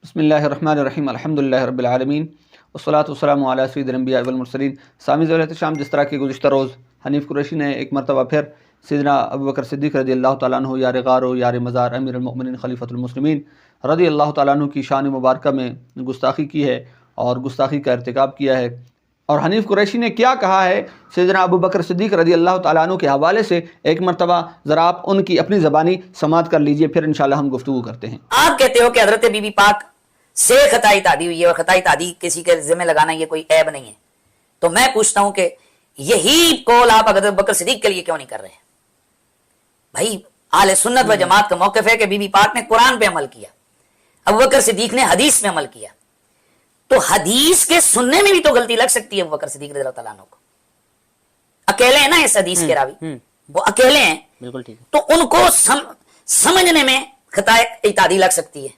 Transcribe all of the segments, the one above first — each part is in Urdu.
بسم اللہ الرحمن الرحیم الحمدللہ رب العالمین والصلاۃ والسلام علی سید الانبیاء والمرسلین۔ سامعین ذوال احترام، جس طرح کہ گزشتہ روز حنیف قریشی نے ایک مرتبہ پھر سیدنا ابوبکر صدیق رضی اللہ تعالیٰ عنہ یار غار و یار مزار امیر المؤمنین خلیفۃ المسلمین رضی اللہ تعالیٰ عنہ کی شان مبارکہ میں گستاخی کی ہے اور گستاخی کا ارتکاب کیا ہے۔ اور حنیف قریشی نے کیا کہا ہے سیدنا ابوبکر صدیق رضی اللہ تعالیٰ عنہ کے حوالے سے، ایک مرتبہ ذرا آپ ان کی اپنی زبانی سماعت کر لیجئے، پھر انشاءاللہ ہم گفتگو کرتے ہیں۔ آپ کہتے ہو کہ حضرت بی بی پاک سے خطائی تعدی ہوئی ہے اور خطائی تعدی کسی کے ذمہ لگانا یہ کوئی عیب نہیں ہے، تو میں پوچھتا ہوں کہ یہی قول آپ حضرت ابوبکر صدیق کے لیے کیوں نہیں کر رہے ہیں؟ بھائی اہل سنت و جماعت کا موقف ہے کہ بی بی پاک نے قرآن پہ عمل کیا، ابوبکر صدیق نے حدیث میں عمل کیا، تو حدیث کے سننے میں بھی تو غلطی لگ سکتی ہے ابوبکر صدیق رضی اللہ تعالیٰ عنہ کو۔ اکیلے ہیں نا اس حدیث کے راوی، وہ اکیلے ہیں، بالکل ٹھیک، تو ان کو سمجھنے میں خطائی تعدی لگ سکتی ہے۔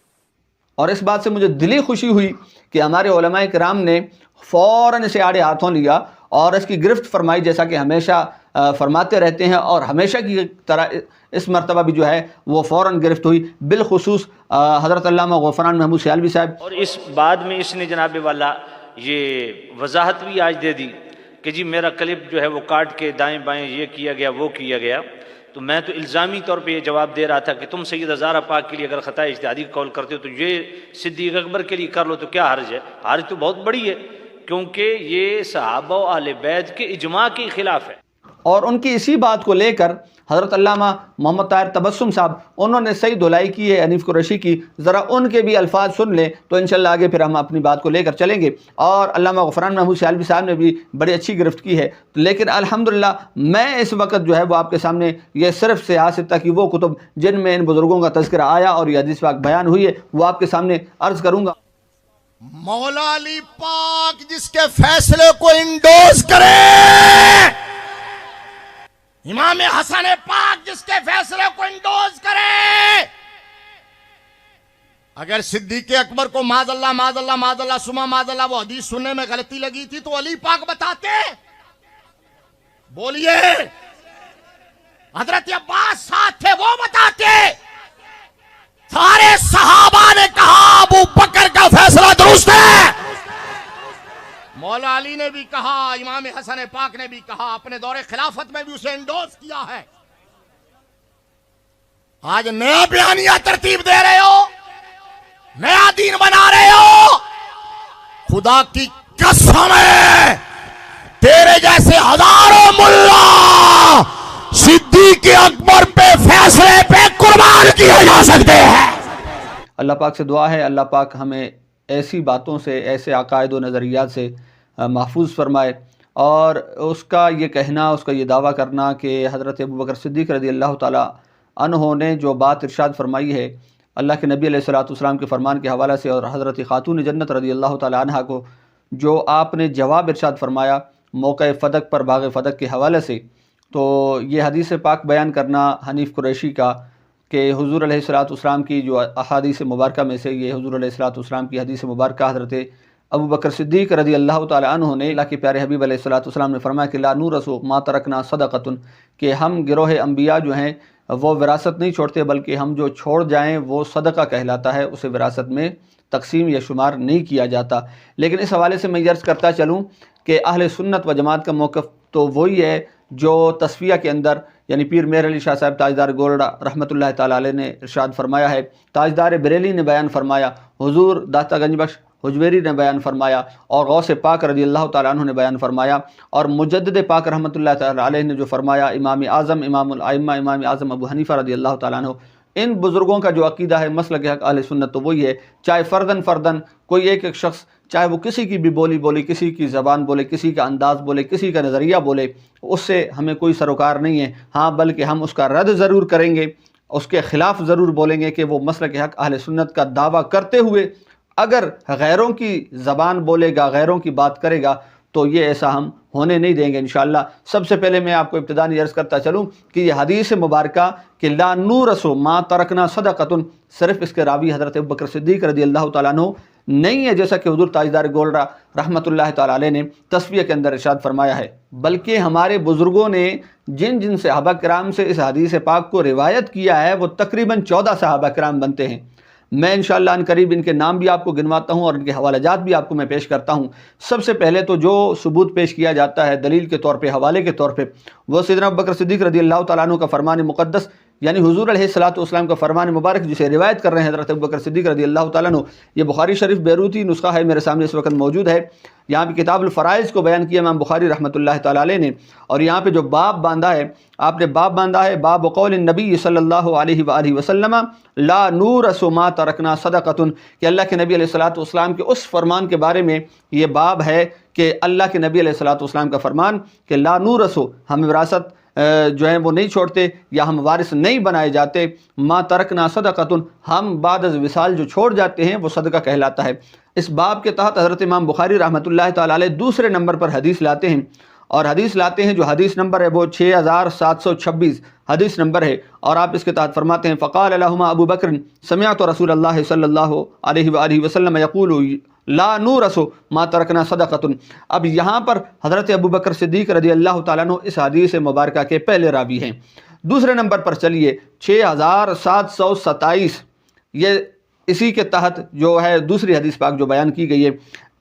اور اس بات سے مجھے دلی خوشی ہوئی کہ ہمارے علماء کرام نے فوراً اسے آڑے ہاتھوں لیا اور اس کی گرفت فرمائی، جیسا کہ ہمیشہ فرماتے رہتے ہیں، اور ہمیشہ کی طرح اس مرتبہ بھی جو ہے وہ فوراً گرفت ہوئی، بالخصوص حضرت علامہ غفران محمود سیالوی صاحب۔ اور اس بعد میں اس نے جناب والا یہ وضاحت بھی آج دے دی کہ جی میرا کلپ جو ہے وہ کاٹ کے دائیں بائیں یہ کیا گیا وہ کیا گیا، تو میں تو الزامی طور پہ یہ جواب دے رہا تھا کہ تم سیدہ زہرا پاک کے لیے اگر خطا اجتہادی کا قول کرتے ہو تو یہ صدیق اکبر کے لیے کر لو، تو کیا حرج ہے؟ حرج تو بہت بڑی ہے، کیونکہ یہ صحابہ و اہل بیت کے اجماع کے خلاف ہے۔ اور ان کی اسی بات کو لے کر حضرت علامہ محمد طاہر تبسم صاحب، انہوں نے صحیح دھلائی کی ہے حنیف قریشی کی، ذرا ان کے بھی الفاظ سن لیں تو انشاءاللہ آگے پھر ہم اپنی بات کو لے کر چلیں گے۔ اور علامہ غفران محمود سیالوی صاحب نے بھی بڑی اچھی گرفت کی ہے، لیکن الحمدللہ میں اس وقت جو ہے وہ آپ کے سامنے یہ صرف سیاست کی وہ کتب جن میں ان بزرگوں کا تذکرہ آیا اور یہ حدیث پاک بیان ہوئی ہے وہ آپ کے سامنے عرض کروں گا۔ مولا علی پاک جس کے فیصلے کو انڈوز کرے، امام حسن پاک جس کے فیصلے کو انڈوز کرے، اگر صدیق اکبر کو معاذ اللہ معاذ اللہ معاذ اللہ سما معاذ اللہ وہ حدیث سننے میں غلطی لگی تھی تو علی پاک بتاتے، بولیے، حضرت عباس ساتھ تھے وہ بتاتے، سارے صحابہ نے کہا ابو بکر کا فیصلہ درست ہے، مولا علی نے بھی کہا، امام حسن پاک نے بھی کہا، اپنے دور خلافت میں بھی اسے انڈوز کیا ہے۔ آج نیا بیانیہ ترتیب دے رہے ہو، نیا دین بنا رہے ہو، خدا کی قسم ہے تیرے جیسے ہزاروں ملا صدیق اکبر پہ فیصلے پہ قربان کیے جا سکتے ہیں۔ اللہ پاک سے دعا ہے اللہ پاک ہمیں ایسی باتوں سے، ایسے عقائد و نظریات سے محفوظ فرمائے، اور اس کا یہ کہنا، اس کا یہ دعویٰ کرنا کہ حضرت ابوبکر صدیق رضی اللہ تعالیٰ عنہ نے جو بات ارشاد فرمائی ہے اللہ کے نبی علیہ السلام کے فرمان کے حوالے سے، اور حضرت خاتون جنت رضی اللہ تعالیٰ عنہ کو جو آپ نے جواب ارشاد فرمایا موقع فدق پر باغ فدق کے حوالے سے، تو یہ حدیث پاک بیان کرنا حنیف قریشی کا کہ حضور علیہ السلام کی جو احادیث مبارکہ میں سے یہ حضور علیہ السلام کی حدیث مبارکہ حضرت ابوبکر صدیق رضی اللہ تعالی عنہ نے، اللہ کے پیارے حبیب علیہ السلام نے فرمایا کہ لا نورث ما ترکنا صدقۃ، کہ ہم گروہ انبیاء جو ہیں وہ وراثت نہیں چھوڑتے بلکہ ہم جو چھوڑ جائیں وہ صدقہ کہلاتا ہے، اسے وراثت میں تقسیم یا شمار نہیں کیا جاتا۔ لیکن اس حوالے سے میں یہ عرض کرتا چلوں کہ اہل سنت و جماعت کا موقف تو وہی ہے جو تصفیہ کے اندر، یعنی پیر مہر علی شاہ صاحب تاجدار گولڑا رحمۃ اللہ تعالی علیہ نے ارشاد فرمایا ہے، تاجدار بریلی نے بیان فرمایا، حضور داتا گنج بخش حجویری نے بیان فرمایا، اور غوث پاک رضی اللہ تعالیٰ عنہ نے بیان فرمایا، اور مجدد پاک رحمۃ اللہ تعالی علیہ نے جو فرمایا، امام اعظم امام الائمہ امام اعظم ابو حنیفہ رضی اللہ تعالیٰ عنہ، ان بزرگوں کا جو عقیدہ ہے مسلک حق اہل سنت تو وہی ہے، چاہے فردن کوئی ایک شخص، چاہے وہ کسی کی بھی بولی بولے، کسی کی زبان بولے، کسی کا انداز بولے، کسی کا نظریہ بولے، اس سے ہمیں کوئی سروکار نہیں ہے، ہاں بلکہ ہم اس کا رد ضرور کریں گے، اس کے خلاف ضرور بولیں گے کہ وہ مسلک حق اہل سنت کا دعویٰ کرتے ہوئے اگر غیروں کی زبان بولے گا، غیروں کی بات کرے گا تو یہ ایسا ہم ہونے نہیں دیں گے انشاءاللہ۔ سب سے پہلے میں آپ کو ابتداءً عرض کرتا چلوں کہ یہ حدیث مبارکہ کہ لا نورث ما ترکنا صدقۃ، صرف اس کے راوی حضرت ابوبکر صدیق رضی اللہ تعالیٰ عنہ نہیں ہے، جیسا کہ حضور تاجدار گولڑا رحمۃ اللہ تعالی علیہ نے تصفیہ کے اندر ارشاد فرمایا ہے، بلکہ ہمارے بزرگوں نے جن صحابہ کرام سے اس حدیث پاک کو روایت کیا ہے وہ تقریباً 14 صحابہ کرام بنتے ہیں۔ میں انشاءاللہ ان قریب ان کے نام بھی آپ کو گنواتا ہوں اور ان کے حوالہ جات بھی آپ کو میں پیش کرتا ہوں۔ سب سے پہلے تو جو ثبوت پیش کیا جاتا ہے دلیل کے طور پہ، حوالے کے طور پہ، وہ سیدنا ابوبکر صدیق رضی اللہ تعالیٰ عنہ کا فرمان مقدس، یعنی حضور علیہ الصلوۃ والسلام کا فرمان مبارک جسے روایت کر رہے ہیں حضرت ابوبکر صدیق رضی اللہ تعالیٰ عنہ، یہ بخاری شریف بیروتی نسخہ ہے، میرے سامنے اس وقت موجود ہے۔ یہاں پہ کتاب الفرائض کو بیان کیا امام بخاری رحمۃ اللہ تعالیٰ علیہ نے، اور یہاں پہ جو باب باندھا ہے، آپ نے باب باندھا ہے باب قول النبی صلی اللہ علیہ وآلہ وسلم لا نورث ما ترکنا صدقۃ، کہ اللہ کے نبی علیہ الصلوۃ والسلام کے اس فرمان کے بارے میں یہ باب ہے کہ اللہ کے نبی علیہ الصلوۃ والسلام کا فرمان کہ لا نورث، ہم وراثت جو ہے وہ نہیں چھوڑتے یا ہم وارث نہیں بنائے جاتے، ما ترکنا صدقۃ، ہم بعد از وصال جو چھوڑ جاتے ہیں وہ صدقہ کہلاتا ہے۔ اس باب کے تحت حضرت امام بخاری رحمۃ اللہ تعالیٰ علیہ دوسرے نمبر پر حدیث لاتے ہیں، اور حدیث لاتے ہیں جو حدیث نمبر ہے وہ 6726 حدیث نمبر ہے، اور آپ اس کے تحت فرماتے ہیں فقال لهما ابو بکر سمعت رسول اللہ صلی اللہ علیہ وآلہ وسلم یقول لا نورث ما ترکنا صدقۃ۔ اب یہاں پر حضرت ابوبکر صدیق رضی اللہ تعالیٰ عنہ اس حدیث مبارکہ کے پہلے راوی ہیں۔ دوسرے نمبر پر چلیے 6727، یہ اسی کے تحت جو ہے دوسری حدیث پاک جو بیان کی گئی ہے،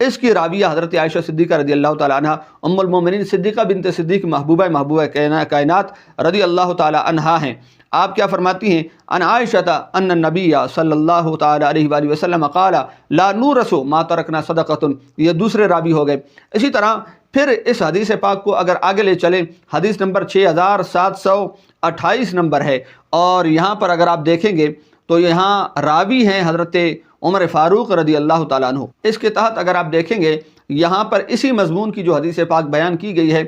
اس کی راویہ حضرت عائشہ صدیقہ رضی اللہ تعالیٰ عنہ ام المومنین صدیقہ بنت صدیق محبوبہ کائنات رضی اللہ تعالیٰ عنہا ہیں۔ آپ کیا فرماتی ہیں؟ ان عائشہ ان النبی صلی اللہ تعالیٰ علیہ وآلہ وسلم قال لا نورث ما ترکنا صدقۃ، یہ دوسرے راوی ہو گئے۔ اسی طرح پھر اس حدیث پاک کو اگر آگے لے چلیں، حدیث نمبر 6728 نمبر ہے، اور یہاں پر اگر آپ دیکھیں گے تو یہاں راوی ہیں حضرت عمر فاروق رضی اللہ تعالیٰ عنہ۔ اس کے تحت اگر آپ دیکھیں گے یہاں پر اسی مضمون کی جو حدیث پاک بیان کی گئی ہے،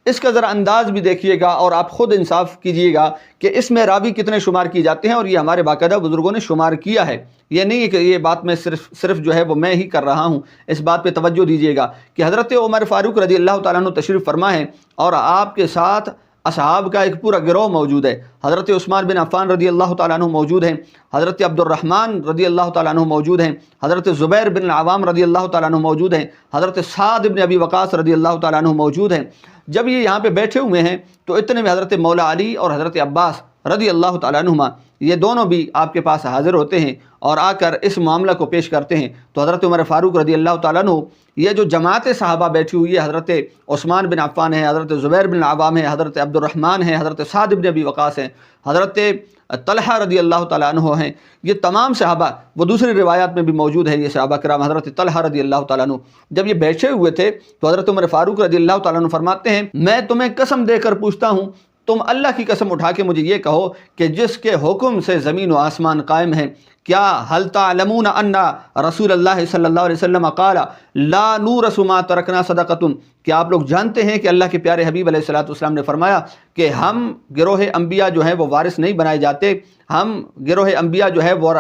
اس کا ذرا انداز بھی دیکھیے گا اور آپ خود انصاف کیجئے گا کہ اس میں راوی کتنے شمار کیے جاتے ہیں، اور یہ ہمارے باقاعدہ بزرگوں نے شمار کیا ہے۔ یہ نہیں ہے کہ یہ بات میں صرف جو ہے وہ میں ہی کر رہا ہوں، اس بات پہ توجہ دیجئے گا کہ حضرت عمر فاروق رضی اللہ تعالیٰ عنہ تشریف فرما ہے، اور آپ کے ساتھ اصحاب کا ایک پورا گروہ موجود ہے۔ حضرت عثمان بن عفان رضی اللہ تعالیٰ عنہ موجود ہیں، حضرت عبد الرحمن رضی اللہ تعالیٰ عنہ موجود ہیں، حضرت زبیر بن العوام رضی اللہ تعالیٰ عنہ موجود ہیں، حضرت سعد بن ابی وقاص رضی اللہ تعالیٰ عنہ موجود ہیں۔ جب یہ یہاں پہ بیٹھے ہوئے ہیں تو اتنے میں حضرت مولا علی اور حضرت عباس رضی اللہ تعالیٰ عنہما یہ دونوں بھی آپ کے پاس حاضر ہوتے ہیں اور آ کر اس معاملہ کو پیش کرتے ہیں۔ تو حضرت عمر فاروق رضی اللہ تعالیٰ عنہ، یہ جو جماعت صحابہ بیٹھی ہوئی ہے، حضرت عثمان بن عفان ہے، حضرت زبیر بن العوام ہے، حضرت عبد الرحمن ہے، حضرت سعد بن ابی وقاص ہیں، حضرت طلحہ رضی اللہ تعالیٰ عنہ ہیں، یہ تمام صحابہ، وہ دوسری روایات میں بھی موجود ہے یہ صحابہ کرام، حضرت طلحہ رضی اللہ تعالیٰ عنہ جب یہ بیٹھے ہوئے تھے تو حضرت عمر فاروق رضی اللہ تعالیٰ عنہ فرماتے ہیں میں تمہیں قسم دے کر پوچھتا ہوں، تم اللہ کی قسم اٹھا کے مجھے یہ کہو کہ جس کے حکم سے زمین و آسمان قائم ہے، کیا حل تعلمون ان رسول اللہ صلی اللہ علیہ وسلم قال لا نورث ما ترکنا صدقۃ، کیا آپ لوگ جانتے ہیں کہ اللہ کے پیارے حبیب علیہ الصلوۃ والسلام نے فرمایا کہ ہم گروہ انبیاء جو ہیں وہ وارث نہیں بنائے جاتے، ہم گروہ انبیاء جو ہے وہ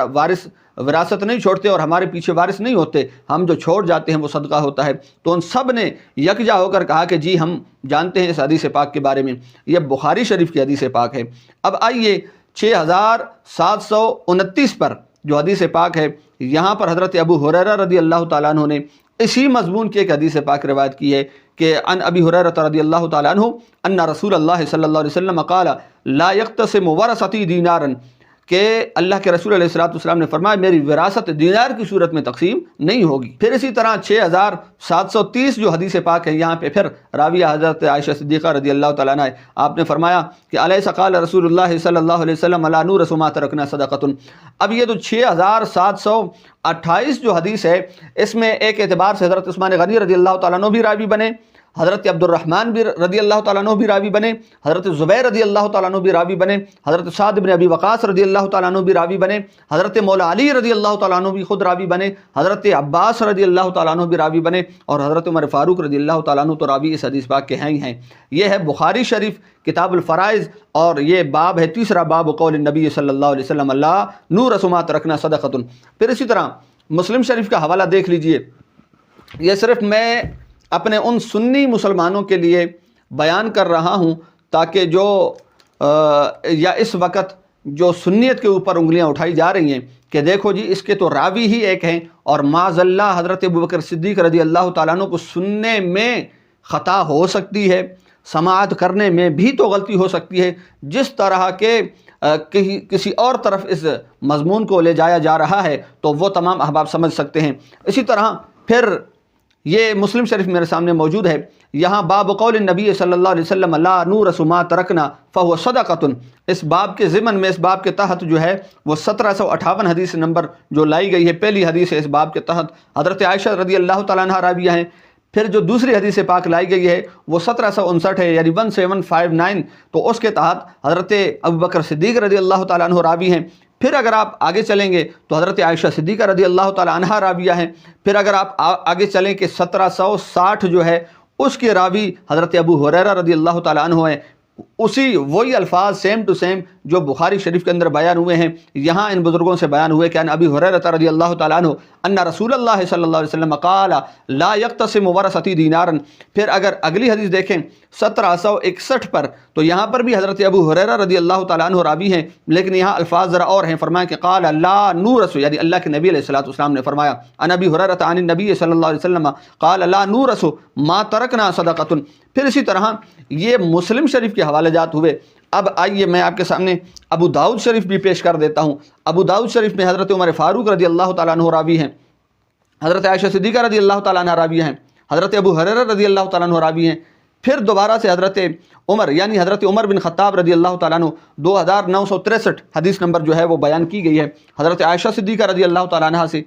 وراثت نہیں چھوڑتے اور ہمارے پیچھے وارث نہیں ہوتے، ہم جو چھوڑ جاتے ہیں وہ صدقہ ہوتا ہے۔ تو ان سب نے یکجا ہو کر کہا کہ جی ہم جانتے ہیں اس حدیث پاک کے بارے میں، یہ بخاری شریف کی حدیث پاک ہے۔ اب آئیے 6729 پر جو حدیث پاک ہے، یہاں پر حضرت ابو ہریرہ رضی اللہ تعالیٰ عنہ نے اسی مضمون کی ایک حدیث پاک روایت کی ہے کہ ان ابی ہریرہ رضی اللہ تعالیٰ عنہ ان رسول اللہ صلی اللہ علیہ وسلم قال لا یقتسم ورثتی دینارا، کہ اللہ کے رسول علیہ الصلوۃ والسلام نے فرمایا میری وراثت دینار کی صورت میں تقسیم نہیں ہوگی۔ پھر اسی طرح 6730 جو حدیث پاک ہے، یہاں پہ پھر راویہ حضرت عائشہ صدیقہ رضی اللہ تعالیٰ عنہ، آپ نے فرمایا کہ الیس قال رسول اللہ صلی اللہ علیہ وسلم لا نورث ما ترکنا صدقۃ۔ اب یہ تو 6728 جو حدیث ہے، اس میں ایک اعتبار سے حضرت عثمان غنی رضی اللہ تعالیٰ عنہ بھی راوی بنے، حضرت عبد الرحمن بھی رضی اللہ تعالیٰ عنہ بھی راوی بنے، حضرت زبیر رضی اللہ تعالیٰ عنہ بھی راوی بنے، حضرت سعد بن ابی وقاص رضی اللہ تعالیٰ عنہ بھی راوی بنے، حضرت مولا علی رضی اللہ تعالیٰ عنہ بھی خود راوی بنے، حضرت عباس رضی اللہ تعالیٰ عنہ بھی راوی بنے، اور حضرت عمر فاروق رضی اللہ تعالیٰ عنہ تو راوی اس حدیث پاک کے ہیں ہی ہیں۔ یہ ہے بخاری شریف کتاب الفرائض، اور یہ باب ہے تیسرا، باب قول النبی صلی اللہ علیہ وسلم لا نورث ما ترکنا صدقۃ۔ پھر اسی طرح مسلم شریف کا حوالہ دیکھ لیجئے، یہ صرف میں اپنے ان سنی مسلمانوں کے لیے بیان کر رہا ہوں تاکہ جو یا اس وقت جو سنیت کے اوپر انگلیاں اٹھائی جا رہی ہیں کہ دیکھو جی اس کے تو راوی ہی ایک ہیں، اور معاذ اللہ حضرت ابوبکر صدیق رضی اللہ تعالیٰ عنہ کو سننے میں خطا ہو سکتی ہے، سماعت کرنے میں بھی تو غلطی ہو سکتی ہے، جس طرح کے کسی اور طرف اس مضمون کو لے جایا جا رہا ہے تو وہ تمام احباب سمجھ سکتے ہیں۔ اسی طرح پھر یہ مسلم شریف میرے سامنے موجود ہے، یہاں باب قول النبی صلی اللہ علیہ وسلم لا نورث ما ترکنا فهو صدقۃ، اس باب کے ضمن میں، اس باب کے تحت جو ہے وہ 1758 حدیث نمبر جو لائی گئی ہے، پہلی حدیث ہے اس باب کے تحت، حضرت عائشہ رضی اللہ تعالیٰ عنہ راویہ ہیں۔ پھر جو دوسری حدیث پاک لائی گئی ہے وہ 1759 ہے، یعنی 1759، تو اس کے تحت حضرت ابوبکر صدیق رضی اللہ تعالیٰ عنہ راوی ہیں۔ پھر اگر آپ آگے چلیں گے تو حضرت عائشہ صدیقہ رضی اللہ تعالیٰ عنہا راویہ ہیں۔ پھر اگر آپ آگے چلیں کہ 1760 جو ہے اس کے راوی حضرت ابو ہریرہ رضی اللہ تعالیٰ عنہ ہیں، اسی وہی الفاظ سیم ٹو سیم جو بخاری شریف کے اندر بیان ہوئے ہیں، یہاں ان بزرگوں سے بیان ہوئے کہ ان ابی ہریرہ رضی اللہ تعالیٰ عنہ ان رسول اللہ صلی اللہ علیہ وسلم قال لا یقتسم ورثتی دینارا۔ پھر اگر اگلی حدیث دیکھیں 1761 پر، تو یہاں پر بھی حضرت ابو ہریرہ رضی اللہ تعالیٰ عنہ راوی ہیں، لیکن یہاں الفاظ ذرا اور ہیں، فرمایا کہ قال لا نورث، یعنی اللہ کے نبی علیہ الصلوۃ والسلام نے فرمایا ان ابی ہریرہ عن النبی صلی اللہ علیہ وسلم قال لا نورث ما ترکنا صدقۃ۔ پھر اسی طرح یہ مسلم شریف کے حوالے جات ہوئے۔ اب آئیے میں آپ کے سامنے ابو داؤد شریف بھی پیش کر دیتا ہوں۔ ابو داؤد شریف میں حضرت عمر فاروق رضی اللہ تعالیٰ عنہ راوی ہیں، حضرت عائشہ صدیقہ رضی اللہ تعالیٰ عنہ راوی ہیں، حضرت ابو ہریرہ رضی اللہ تعالیٰ عنہ راوی ہیں۔ پھر دوبارہ سے حضرت عمر، یعنی حضرت عمر بن خطاب رضی اللہ تعالیٰ عنہ 2963 حدیث نمبر جو ہے وہ بیان کی گئی ہے، حضرت عائشہ صدیقہ رضی اللہ تعالیٰ عنہ سے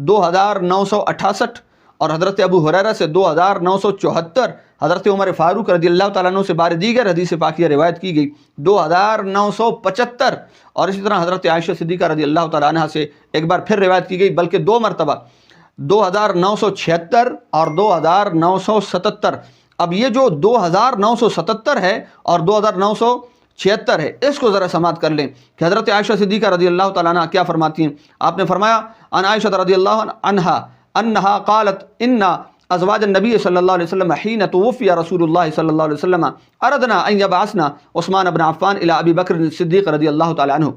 2968، اور حضرت ابو ہریرہ سے 2974، حضرت عمر فاروق رضی اللہ تعالیٰ عنہ سے بار دیگر حدیث پاکیہ روایت کی گئی 2975، اور اسی طرح حضرت عائشہ صدیقہ رضی اللہ تعالیٰ عنہ سے ایک بار پھر روایت کی گئی، بلکہ 2 مرتبہ 2976 اور 2977۔ اب یہ جو 2977 ہے اور 2976 ہے، اس کو ذرا سماعت کر لیں کہ حضرت عائشہ صدیقہ رضی اللہ تعالیٰ عنہ کیا فرماتی ہیں۔ آپ نے فرمایا عن عائشہ رضی اللہ عنہا انہا قالت ان ازواج النبی صلی اللہ علیہ وسلم حین توفی رسول اللہ صلی اللہ علیہ وسلم اردنا ان یبعثنا عثمان بن عفان الی ابی بکر صدیق رضی اللہ تعالیٰ عنہ۔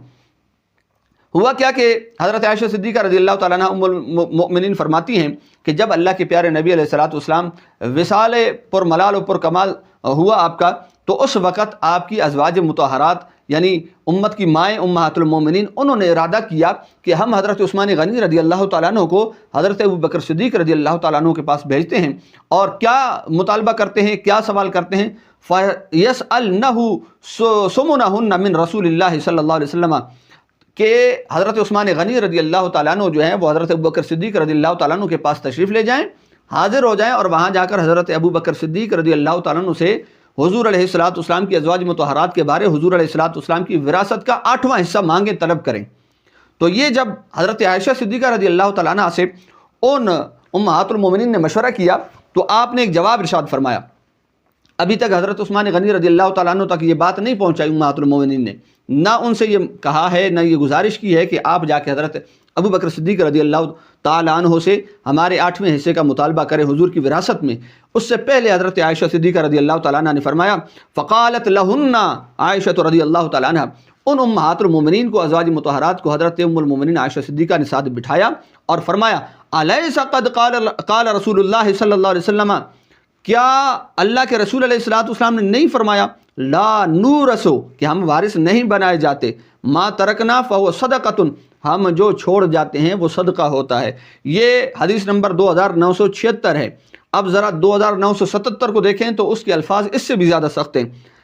ہوا کیا کہ حضرت عائشہ صدیقہ رضی اللہ تعالیٰ عنہ ام المؤمنین فرماتی ہیں کہ جب اللہ کے پیارے نبی علیہ الصلوۃ والسلام وصال پر ملال و پر کمال ہوا آپ کا، تو اس وقت آپ کی ازواج مطہرات یعنی امت کی مائیں امہات المومنین، انہوں نے ارادہ کیا کہ ہم حضرت عثمان غنی رضی اللہ تعالیٰ عنہ کو حضرت ابوبکر صدیق رضی اللہ تعالیٰ عنہ کے پاس بھیجتے ہیں، اور کیا مطالبہ کرتے ہیں، کیا سوال کرتے ہیں، فَيَسْأَلْنَهُ سُمُنَهُنَّ مِن رسول اللہ صلی اللہ علیہ وسلم، کہ حضرت عثمان غنی رضی اللہ تعالیٰ عنہ جو ہیں وہ حضرت ابوبکر صدیق رضی اللہ تعالیٰ عنہ کے پاس تشریف لے جائیں، حاضر ہو جائیں، اور وہاں جا کر حضرت ابوبکر صدیق رضی اللہ تعالیٰ عنہ سے حضور علیہ الصلوۃ والسلام کی ازواج مطہرات کے بارے حضور علیہ الصلوۃ والسلام کی وراثت کا 8واں حصہ مانگیں، طلب کریں۔ تو یہ جب حضرت عائشہ صدیقہ رضی اللہ تعالیٰ عنہ سے ان امہات المومنین نے مشورہ کیا تو آپ نے ایک جواب ارشاد فرمایا۔ ابھی تک حضرت عثمان غنی رضی اللہ تعالیٰ عنہ تک یہ بات نہیں پہنچائی امہات المومنین نے، نہ ان سے یہ کہا ہے، نہ یہ گزارش کی ہے کہ آپ جا کے حضرت ابو بکر صدیق رضی اللہ تعالیٰ عنہ سے ہمارے 8ویں حصے کا مطالبہ کریں حضور کی وراثت میں۔ اس سے پہلے حضرت عائشہ صدیقہ رضی اللہ تعالیٰ عنہ نے فرمایا فقالت لہن عائشہ رضی اللہ تعالیٰ عنہ، ان امہات المومنین کو، ازواج مطہرات کو حضرت ام المومنین عائشہ صدیقہ نے ساتھ بٹھایا اور فرمایا الیس قد قال رسول اللہ صلی اللہ علیہ وسلم، کیا اللہ کے رسول علیہ الصلوۃ والسلام نے نہیں فرمایا لا نورث، کہ ہم وارث نہیں بنائے جاتے، ما ترکنا فهو صدقۃ، ہم جو چھوڑ جاتے ہیں وہ صدقہ ہوتا ہے۔ یہ حدیث نمبر 2976 ہے۔ اب ذرا 2977 کو دیکھیں تو اس کے الفاظ اس سے بھی زیادہ سخت ہیں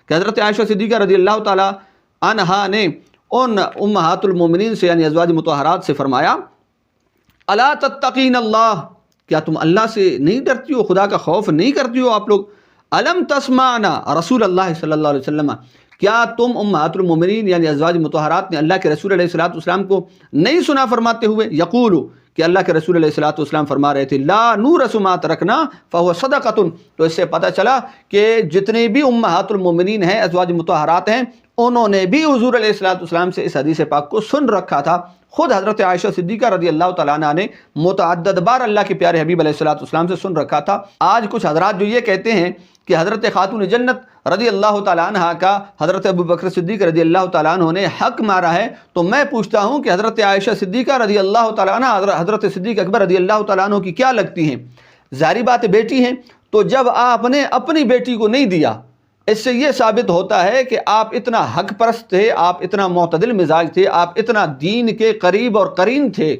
کہ حضرت عائشہ صدیقہ رضی اللہ تعالیٰ عنہا نے ان امہات المومنین سے یعنی ازواج مطہرات سے فرمایا الا تتقین اللہ، کیا تم اللہ سے نہیں ڈرتی ہو، خدا کا خوف نہیں کرتی ہو آپ لوگ؟ الم تسمعنا رسول اللہ صلی اللہ علیہ وسلم، کیا تم امہات المومنین یعنی ازواج مطہرات نے اللہ کے رسول علیہ الصلوۃ والسلام کو نہیں سنا فرماتے ہوئے، یقول، کہ اللہ کے رسول علیہ الصلوۃ والسلام فرما رہے تھے لا نورث ما ترکنا فهو صدقۃ۔ تو اس سے پتہ چلا کہ جتنی بھی امہات المومنین ہیں، ازواج مطہرات ہیں، انہوں نے بھی حضور علیہ الصلوۃ والسلام سے اس حدیث پاک کو سن رکھا تھا۔ خود حضرت عائشہ صدیقہ رضی اللہ تعالیٰ عنہ نے متعدد بار اللہ کے پیارے حبیب علیہ الصلوۃ والسلام سے سن رکھا تھا۔ آج کچھ حضرات جو یہ کہتے ہیں کہ حضرت خاتون جنت رضی اللہ تعالیٰ عنہ کا حضرت ابوبکر صدیق رضی اللہ تعالیٰ عنہ نے حق مارا ہے، تو میں پوچھتا ہوں کہ حضرت عائشہ صدیقہ رضی اللہ تعالیٰ عنہ حضرت صدیق اکبر رضی اللہ تعالیٰ عنہ کی کیا لگتی ہیں؟ ظاہری بات بیٹی ہیں، تو جب آپ نے اپنی بیٹی کو نہیں دیا، اس سے یہ ثابت ہوتا ہے کہ آپ اتنا حق پرست تھے، آپ اتنا معتدل مزاج تھے، آپ اتنا دین کے قریب اور قرین تھے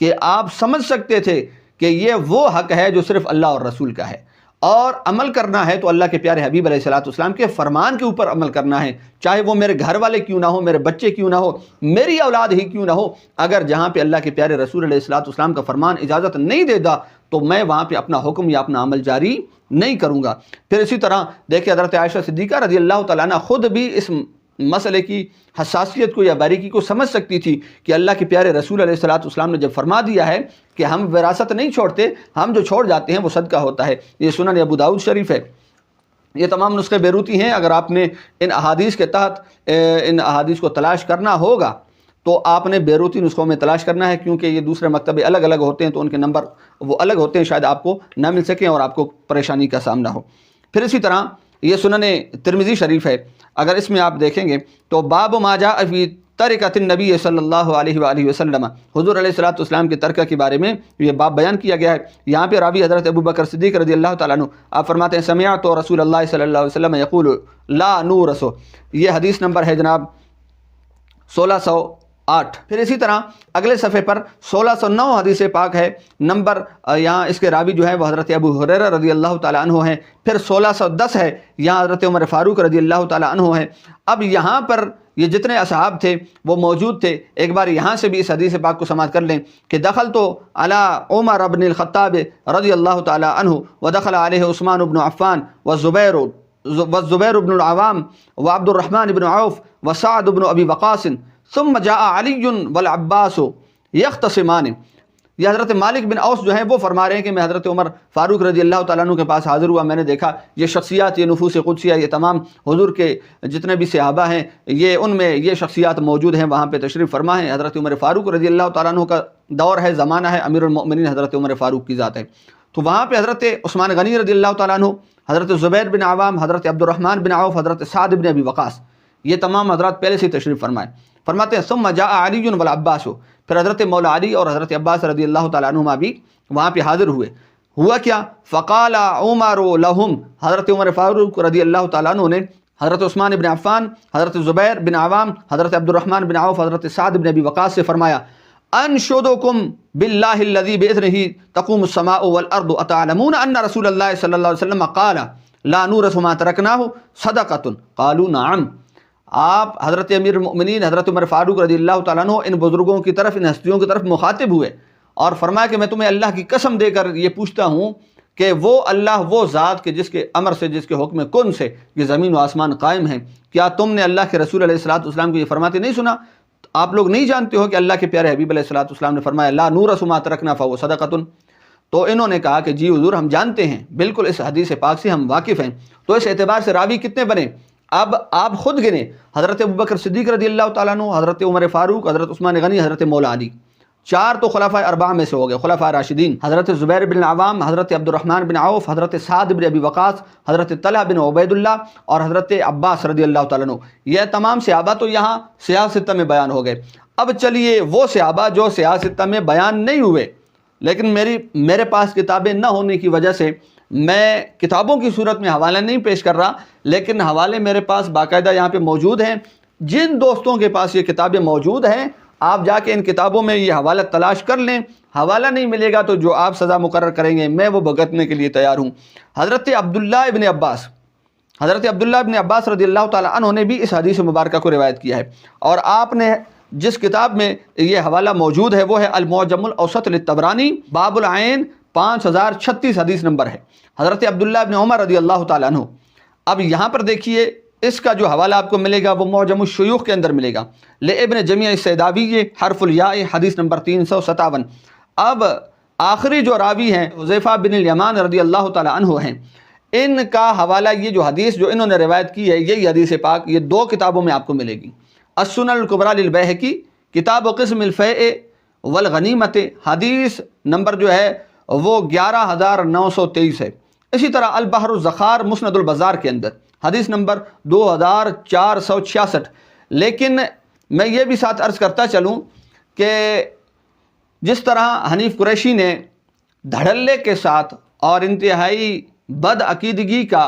کہ آپ سمجھ سکتے تھے کہ یہ وہ حق ہے جو صرف اللہ اور رسول کا ہے، اور عمل کرنا ہے تو اللہ کے پیارے حبیب علیہ الصلوۃ والسلام کے فرمان کے اوپر عمل کرنا ہے، چاہے وہ میرے گھر والے کیوں نہ ہو، میرے بچے کیوں نہ ہو، میری اولاد ہی کیوں نہ ہو، اگر جہاں پہ اللہ کے پیارے رسول علیہ الصلوۃ والسلام کا فرمان اجازت نہیں دیتا تو میں وہاں پہ اپنا حکم یا اپنا عمل جاری نہیں کروں گا۔ پھر اسی طرح دیکھیں حضرت عائشہ صدیقہ رضی اللہ تعالیٰ عنہ خود بھی اس مسئلے کی حساسیت کو یا باریکی کو سمجھ سکتی تھی کہ اللہ کے پیارے رسول علیہ الصلوۃ والسلام نے جب فرما دیا ہے کہ ہم وراثت نہیں چھوڑتے، ہم جو چھوڑ جاتے ہیں وہ صدقہ ہوتا ہے۔ یہ سنن ابو داؤد شریف ہے، یہ تمام نسخے بیروتی ہیں۔ اگر آپ نے ان احادیث کے تحت ان احادیث کو تلاش کرنا ہوگا تو آپ نے بیروتی نسخوں میں تلاش کرنا ہے، کیونکہ یہ دوسرے مکتبے الگ الگ ہوتے ہیں تو ان کے نمبر وہ الگ ہوتے ہیں، شاید آپ کو نہ مل سکیں اور آپ کو پریشانی کا سامنا ہو۔ پھر اسی طرح یہ سنن ترمذی شریف ہے، اگر اس میں آپ دیکھیں گے تو باب ما جاء فی ترکۃ النبی صلی اللہ علیہ وآلہ وسلم، حضور علیہ الصلوۃ والسلام کی ترکہ کے بارے میں یہ باب بیان کیا گیا ہے۔ یہاں پہ راوی حضرت ابو بکر صدیق رضی اللہ تعالیٰ عنہ، آپ فرماتے ہیں سمعت رسول اللہ صلی اللہ علیہ وسلم یقول لا نورث، یہ حدیث نمبر ہے جناب 1608۔ پھر اسی طرح اگلے صفحے پر 1609 حدیث پاک ہے، نمبر یہاں اس کے راوی جو ہیں وہ حضرت ابو ہریرہ رضی اللہ تعالیٰ عنہ ہیں۔ پھر 1610 ہے، یہاں حضرت عمر فاروق رضی اللہ تعالیٰ عنہ ہیں۔ اب یہاں پر یہ جتنے اصحاب تھے وہ موجود تھے، ایک بار یہاں سے بھی اس حدیث پاک کو سماعت کر لیں کہ دخل تو علی عمر بن الخطاب رضی اللہ تعالیٰ عنہ ودخل علیہ عثمان بن عفان والزبیر بن العوام وعبد الرحمن بن عوف وسعد بن ابی وقاص ثم جاء علی والعباس یختصمان۔ یہ حضرت مالک بن اوس جو ہیں وہ فرما رہے ہیں کہ میں حضرت عمر فاروق رضی اللہ تعالیٰ عنہ کے پاس حاضر ہوا، میں نے دیکھا یہ شخصیات، یہ نفوس قدسیہ، یہ تمام حضور کے جتنے بھی صحابہ ہیں یہ ان میں یہ شخصیات موجود ہیں، وہاں پہ تشریف فرما ہیں۔ حضرت عمر فاروق رضی اللہ تعالیٰ عنہ کا دور ہے، زمانہ ہے، امیر المؤمنین حضرت عمر فاروق کی ذات ہے۔ تو وہاں پہ حضرت عثمان غنی رضی اللہ تعالیٰ عنہ، حضرت زبیر بن عوام، حضرت عبد الرحمن بن عوف، حضرت سعد بن ابی وقاص، یہ تمام حضرات پہلے سے تشریف فرمائے۔ فرماتے ہیں ثم جاء علی والعباس، پھر حضرت مولا علی اور حضرت عباس رضی اللہ تعالیٰ عنہما بھی وہاں پہ حاضر ہوئے۔ ہوا کیا؟ فقال عمر لهم، حضرت عمر فاروق رضی اللہ تعالیٰ عنہ نے حضرت عثمان بن عفان، حضرت زبیر بن عوام، حضرت عبد الرحمن بن عوف، حضرت سعد بن ابی وقاص سے فرمایا انشدکم باللہ الذی باذنہ تقوم السماء والارض اتعلمون ان رسول اللہ صلی اللہ علیہ وسلم قال لا نورث ما ترکناہ صدقۃ قالوا نعم۔ آپ حضرت امیر المؤمنین حضرت عمر فاروق رضی اللہ تعالیٰ عنہ ان بزرگوں کی طرف، ان ہستیوں کی طرف مخاطب ہوئے اور فرمایا کہ میں تمہیں اللہ کی قسم دے کر یہ پوچھتا ہوں کہ وہ اللہ، وہ ذات کہ جس کے امر سے، جس کے حکم کن سے یہ زمین و آسمان قائم ہیں، کیا تم نے اللہ کے رسول علیہ الصلوۃ والسلام کو یہ فرماتے نہیں سنا؟ آپ لوگ نہیں جانتے ہو کہ اللہ کے پیارے حبیب علیہ الصلوۃ والسلام نے فرمایا لا نورث ما ترکنا فهو صدقۃ؟ تو انہوں نے کہا کہ جی حضور ہم جانتے ہیں، بالکل اس حدیث پاک سے ہم واقف ہیں۔ تو اس اعتبار سے راوی کتنے بنے؟ اب آپ خود گنے، حضرت ابوبکر صدیق رضی اللہ تعالیٰ عنہ، حضرت عمر فاروق، حضرت عثمان غنی، حضرت مولا علی، 4 تو خلفاء اربعہ میں سے ہو گئے، خلفاء راشدین، حضرت زبیر بن عوام، حضرت عبد الرحمن بن عوف، حضرت سعد بن ابی وقاص، حضرت طلحہ بن عبید اللہ اور حضرت عباس رضی اللہ تعالیٰ عنہ۔ یہ تمام صحابہ تو یہاں سیاہ ستہ میں بیان ہو گئے۔ اب چلیے وہ صحابہ جو سیاہ ستہ میں بیان نہیں ہوئے، لیکن میرے پاس کتابیں نہ ہونے کی وجہ سے میں کتابوں کی صورت میں حوالہ نہیں پیش کر رہا، لیکن حوالے میرے پاس باقاعدہ یہاں پہ موجود ہیں۔ جن دوستوں کے پاس یہ کتابیں موجود ہیں آپ جا کے ان کتابوں میں یہ حوالہ تلاش کر لیں، حوالہ نہیں ملے گا تو جو آپ سزا مقرر کریں گے میں وہ بھگتنے کے لیے تیار ہوں۔ حضرت عبداللہ ابن عباس رضی اللہ تعالیٰ عنہ نے بھی اس حدیث مبارکہ کو روایت کیا ہے، اور آپ نے جس کتاب میں یہ حوالہ موجود ہے وہ ہے المعجم الاوسط للطبرانی، باب العین، 5036 حدیث نمبر ہے، حضرت عبداللہ ابن عمر رضی اللہ تعالیٰ عنہ۔ اب یہاں پر دیکھیے اس کا جو حوالہ آپ کو ملے گا وہ معجم الشیوخ کے اندر ملے گا، لابن جمیع السیداوی حرف الیاء حدیث نمبر 357۔ اب آخری جو راوی ہیں حذیفہ بن الیمان رضی اللہ تعالیٰ عنہ ہیں، ان کا حوالہ یہ جو حدیث جو انہوں نے روایت کی ہے یہی حدیث پاک یہ 2 کتابوں میں آپ کو ملے گی، السنن الکبریٰ للبیہقی، کتاب قسم الفیء والغنیمت، حدیث نمبر جو ہے وہ 11923 ہے۔ اسی طرح البحر الزخار مسند البزار کے اندر حدیث نمبر 2466۔ لیکن میں یہ بھی ساتھ عرض کرتا چلوں کہ جس طرح حنیف قریشی نے دھڑلے کے ساتھ اور انتہائی بد عقیدگی کا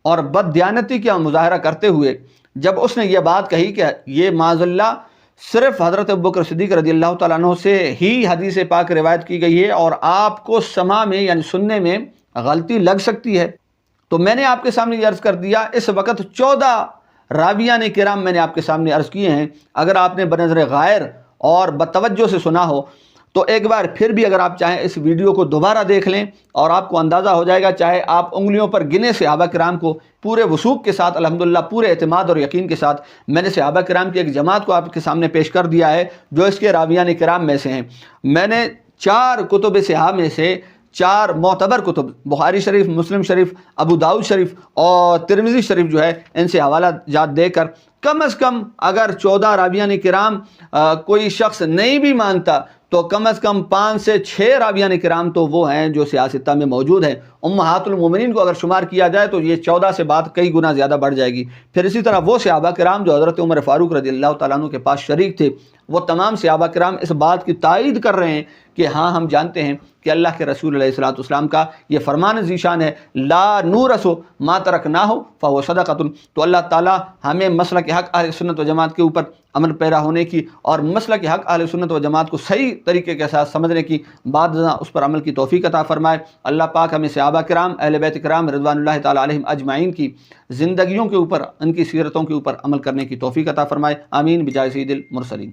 اور بددیانتی کا مظاہرہ کرتے ہوئے جب اس نے یہ بات کہی کہ یہ معاذ اللہ صرف حضرت ابوبکر صدیق رضی اللہ تعالیٰ عنہ سے ہی حدیث پاک روایت کی گئی ہے اور آپ کو سماع میں یعنی سننے میں غلطی لگ سکتی ہے، تو میں نے آپ کے سامنے یہ عرض کر دیا، اس وقت 14 راویان کرام میں نے آپ کے سامنے عرض کیے ہیں، اگر آپ نے بنظر غائر اور بتوجہ سے سنا ہو تو ایک بار پھر بھی اگر آپ چاہیں اس ویڈیو کو دوبارہ دیکھ لیں اور آپ کو اندازہ ہو جائے گا، چاہے آپ انگلیوں پر گنے صحابہ کرام کو پورے وثوق کے ساتھ الحمدللہ پورے اعتماد اور یقین کے ساتھ میں نے صحابہ کرام کی ایک جماعت کو آپ کے سامنے پیش کر دیا ہے جو اس کے راویان کرام میں سے ہیں۔ میں نے 4 کتب صحاح میں سے 4 معتبر کتب بخاری شریف، مسلم شریف، ابو داؤد شریف اور ترمذی شریف جو ہے ان سے حوالہ جات دے کر کم از کم اگر 14 راویان کرام کوئی شخص نہیں بھی مانتا تو کم از کم 5 سے 6 راویان کرام تو وہ ہیں جو سیاستہ میں موجود ہیں۔ امہات المومنین کو اگر شمار کیا جائے تو یہ 14 سے بات کئی گنا زیادہ بڑھ جائے گی۔ پھر اسی طرح وہ صحابہ کرام جو حضرت عمر فاروق رضی اللہ تعالیٰ عنہ کے پاس شریک تھے، وہ تمام صحابہ کرام اس بات کی تائید کر رہے ہیں کہ ہاں ہم جانتے ہیں کہ اللہ کے رسول علیہ الصلوۃ والسلام کا یہ فرمان ذیشان ہے، لا نورث ما ترکناہ فہو صدقۃ۔ تو اللہ تعالیٰ ہمیں مسلک حق اہل سنت و جماعت کے اوپر عمل پیرا ہونے کی اور مسلک حق اہل سنت و جماعت کو صحیح طریقے کے ساتھ سمجھنے کی، بعد اس پر عمل کی توفیق عطا فرمائے۔ اللہ پاک ہمیں صحابہ کرام، اہل بیت کرام رضوان اللہ تعالی علیہم اجمعین کی زندگیوں کے اوپر، ان کی سیرتوں کے اوپر عمل کرنے کی توفیق عطا فرمائے، آمین بجائے سید المرسلین۔